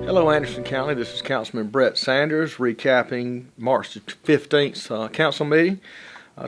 Hello Anderson County, this is Councilman Brett Sanders recapping March the 15th council meeting.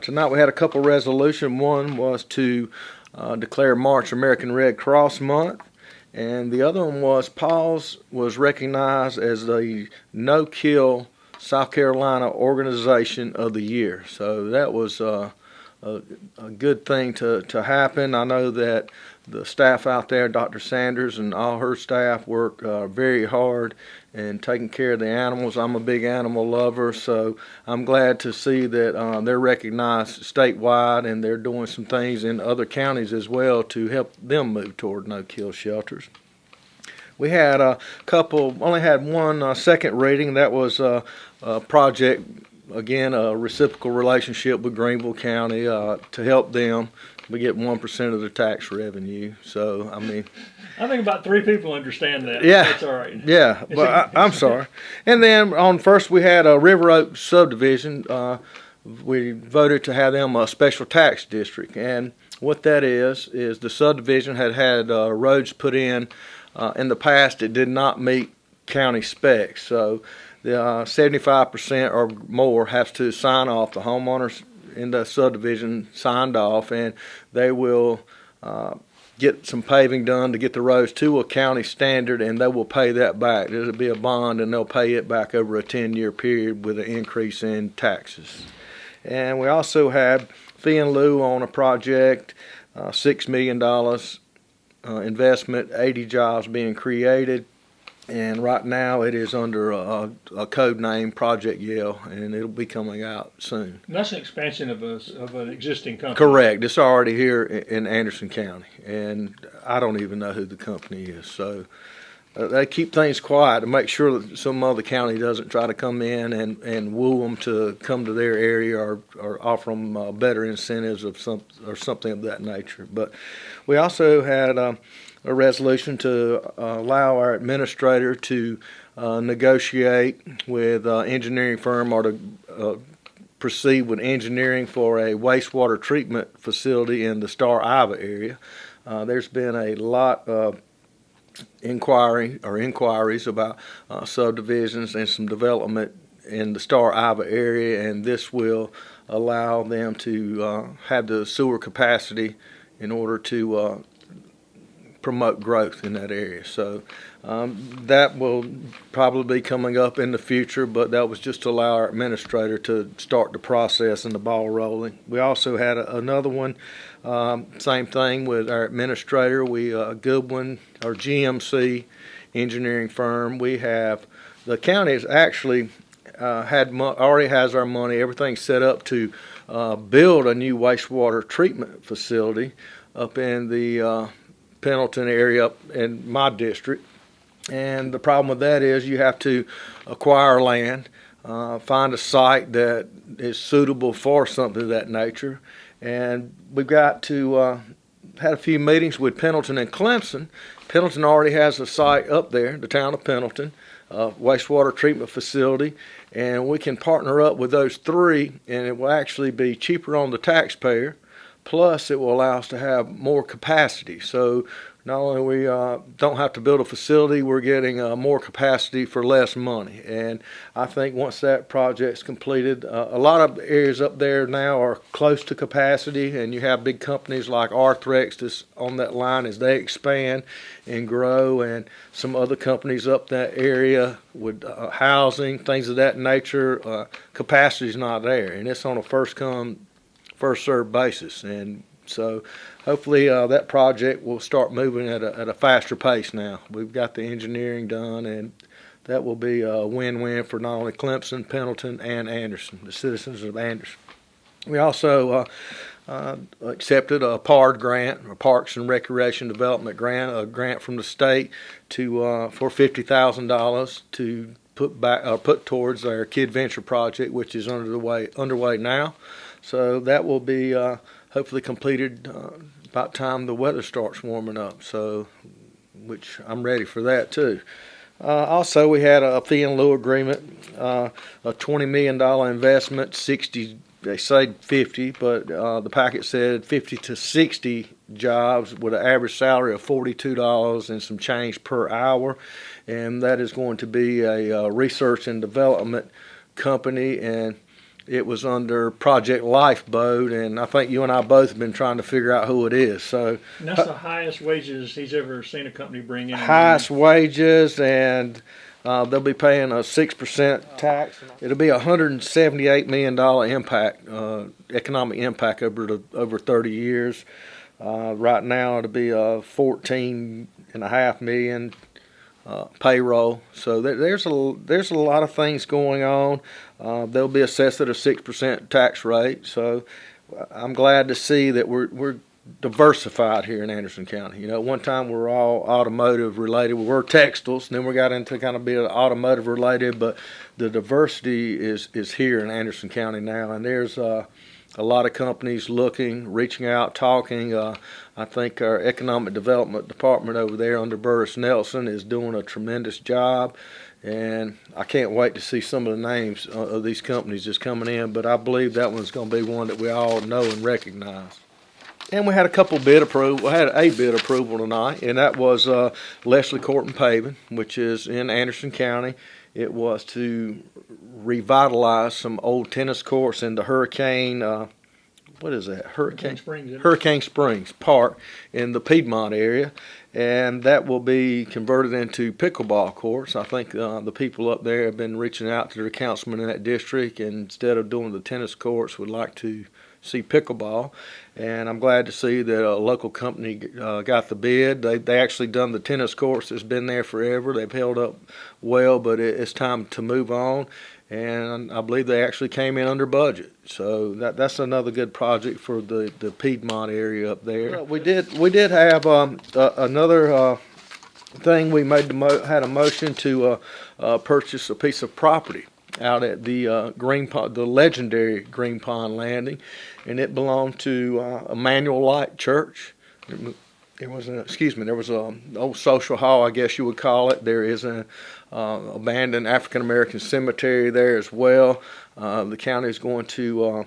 Tonight we had a couple resolutions. One was to declare March American Red Cross Month, and the other one was PAWS was recognized as the No-Kill South Carolina Organization of the Year. So that was a good thing to happen. I know that the staff out there, Dr. Sanders and all her staff, work very hard in taking care of the animals. I'm a big animal lover, so I'm glad to see that they're recognized statewide, and they're doing some things in other counties as well to help them move toward no-kill shelters. We had only had one second reading. That was a project, again, a reciprocal relationship with Greenville County to help them. We get 1% of their tax revenue. So, I mean, I think about 3 people understand that. Yeah. That's all right. Yeah, but I'm sorry. And then on first we had a River Oak Subdivision. We voted to have them a special tax district. And what that is the subdivision had roads put in the past that did not meet county specs. So the 75% or more has to sign off. The homeowners in the subdivision signed off, and they will get some paving done to get the roads to a county standard, and they will pay that back. There'll be a bond, and they'll pay it back over a 10-year period with an increase in taxes. And we also had fee in lieu on a project, $6 million investment, 80 jobs being created. And right now it is under a code name, Project Yale, and it'll be coming out soon. And that's an expansion of an existing company. Correct. It's already here in Anderson County, and I don't even know who the company is. So they keep things quiet to make sure that some other county doesn't try to come in and woo them to come to their area or offer them better incentives or something of that nature. But we also had a resolution to allow our administrator to negotiate with engineering firm or to proceed with engineering for a wastewater treatment facility in the Star Iva area. There's been a lot of inquiries about subdivisions and some development in the Star Iva area, and this will allow them to have the sewer capacity in order to promote growth in that area. So that will probably be coming up in the future, but that was just to allow our administrator to start the process and the ball rolling. We also had another one, same thing with our administrator. We Goodwin, our GMC engineering firm. We have the county has actually already has our money. Everything's set up to build a new wastewater treatment facility up in the Pendleton area up in my district. And the problem with that is you have to acquire land, find a site that is suitable for something of that nature. And we've got to had a few meetings with Pendleton and Clemson. Pendleton already has a site up there, the town of Pendleton, wastewater treatment facility, and we can partner up with those three, and it will actually be cheaper on the taxpayer. Plus, it will allow us to have more capacity. So not only we don't have to build a facility, we're getting more capacity for less money. And I think once that project's completed, a lot of areas up there now are close to capacity, and you have big companies like Arthrex that's on that line as they expand and grow, and some other companies up that area with housing, things of that nature. Capacity's not there, and it's on a first-come, first-served basis. And so hopefully that project will start moving at a faster pace now. We've got the engineering done, and that will be a win-win for not only Clemson, Pendleton, and Anderson, the citizens of Anderson. We also accepted a PARD grant, a Parks and Recreation Development grant, a grant from the state to for $50,000 to put towards our Kid Venture project, which is underway now. So that will be hopefully completed about time the weather starts warming up. So, which I'm ready for that too. Also, we had a fee in lieu agreement, a $20 million investment, 60. They say 50, but the packet said 50 to 60 jobs with an average salary of $42 and some change per hour, and that is going to be a research and development company, and it was under Project Lifeboat, and I think you and I both have been trying to figure out who it is. So And that's the highest wages he's ever seen a company bring in. highest wages, and they'll be paying a 6% tax. It'll be a $178 million impact, economic impact over 30 years. Right now, it'll be a $14.5 million payroll. So there's a lot of things going on. They'll be assessed at a 6% tax rate. So I'm glad to see that we're diversified here in Anderson County. You know, at one time we were all automotive related. We were textiles, and then we got into kind of being automotive related. But the diversity is here in Anderson County now, and there's a lot of companies looking, reaching out, talking. I think our economic development department over there under Burris Nelson is doing a tremendous job, and I can't wait to see some of the names of these companies that's coming in. But I believe that one's going to be one that we all know and recognize. And we had a couple bid approval. We had a bid approval tonight, and that was Leslie Court and Paving, which is in Anderson County. It was to revitalize some old tennis courts in the Hurricane Springs Park in the Piedmont area, and that will be converted into pickleball courts. I think the people up there have been reaching out to their councilman in that district, and instead of doing the tennis courts, would like to see pickleball. And I'm glad to see that a local company got the bid. They actually done the tennis courts. It's been there forever. They've held up well, but it's time to move on. And I believe they actually came in under budget. So that's another good project for the Piedmont area up there. We did have another thing. We had a motion to purchase a piece of property out at the the legendary Green Pond Landing, and it belonged to Emmanuel Light Church. There was an old social hall, I guess you would call it. There is an abandoned African American cemetery there as well. The county is going to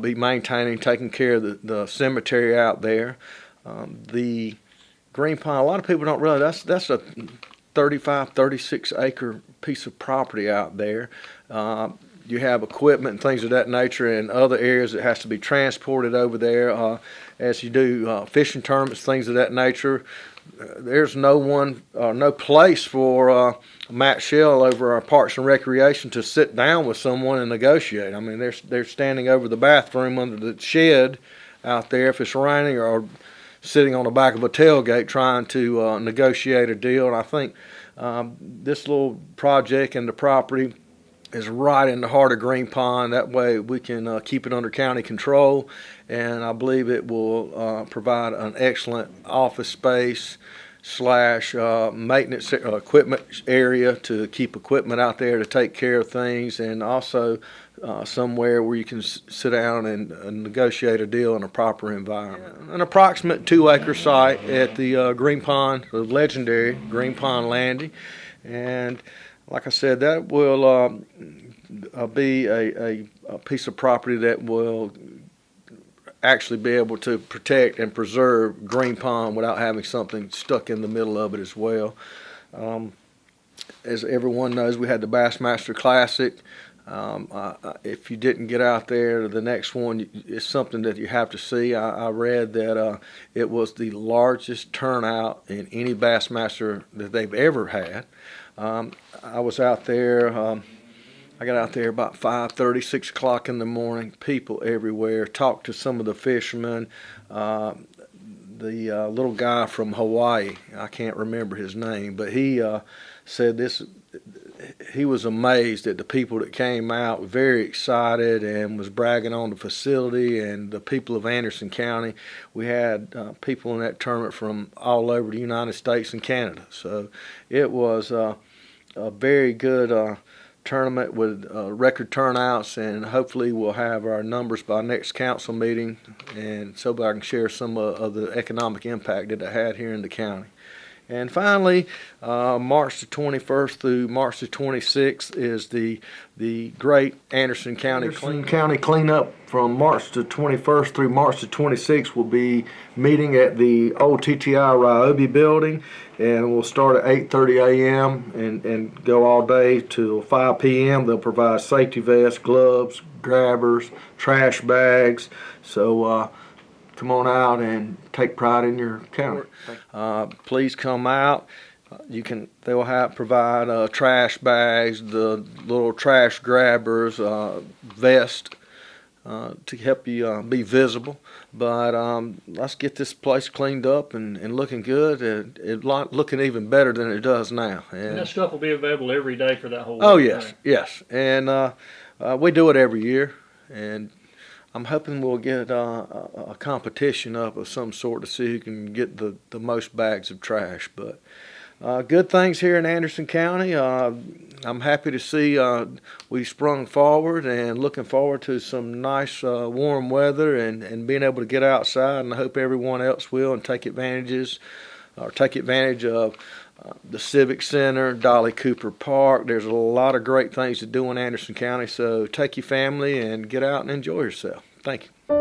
be maintaining, taking care of the cemetery out there. The Green Pond, a lot of people don't realize that's a 36 acre piece of property out there. You have equipment and things of that nature in other areas that has to be transported over there as you do fishing tournaments, things of that nature. There's no place for Matt Shell over our Parks and Recreation to sit down with someone and negotiate. I mean, they're standing over the bathroom under the shed out there if it's raining, or sitting on the back of a tailgate trying to negotiate a deal. And I think this little project and the property is right in the heart of Green Pond. That way we can keep it under county control, and I believe it will provide an excellent office space / maintenance equipment area to keep equipment out there to take care of things, and also somewhere where you can sit down and negotiate a deal in a proper environment. An approximate 2-acre site at the Green Pond, the legendary Green Pond Landing, and like I said, that will be a piece of property that will actually be able to protect and preserve Green Pond without having something stuck in the middle of it as well. As everyone knows, we had the Bassmaster Classic. If you didn't get out there, the next one is something that you have to see. I read that it was the largest turnout in any Bassmaster that they've ever had. I was out there. I got out there about 5:30, 6 o'clock in the morning. People everywhere. Talked to some of the fishermen. The little guy from Hawaii, I can't remember his name, but he said this. He was amazed at the people that came out, very excited, and was bragging on the facility and the people of Anderson County. We had people in that tournament from all over the United States and Canada. So it was a very good tournament with record turnouts, and hopefully we'll have our numbers by next council meeting, and so that I can share some of the economic impact that it had here in the county. And finally, March the 21st through March the 26th is the great Anderson County cleanup. From March the 21st through March the 26th, we'll be meeting at the old TTI Ryobi building, and we'll start at 8:30 a.m. and go all day till 5 p.m. They'll provide safety vests, gloves, grabbers, trash bags. So come on out and take pride in your county. Please come out. They'll provide trash bags, the little trash grabbers, vest to help you be visible. But let's get this place cleaned up and looking good. Looking even better than it does now. And that stuff will be available every day for that whole week. Oh yes, yes. And we do it every year. And I'm hoping we'll get a competition up of some sort to see who can get the most bags of trash. But good things here in Anderson County. I'm happy to see we sprung forward and looking forward to some nice warm weather and being able to get outside. And I hope everyone else will and take advantage of the Civic Center, Dolly Cooper Park. There's a lot of great things to do in Anderson County, so take your family and get out and enjoy yourself. Thank you.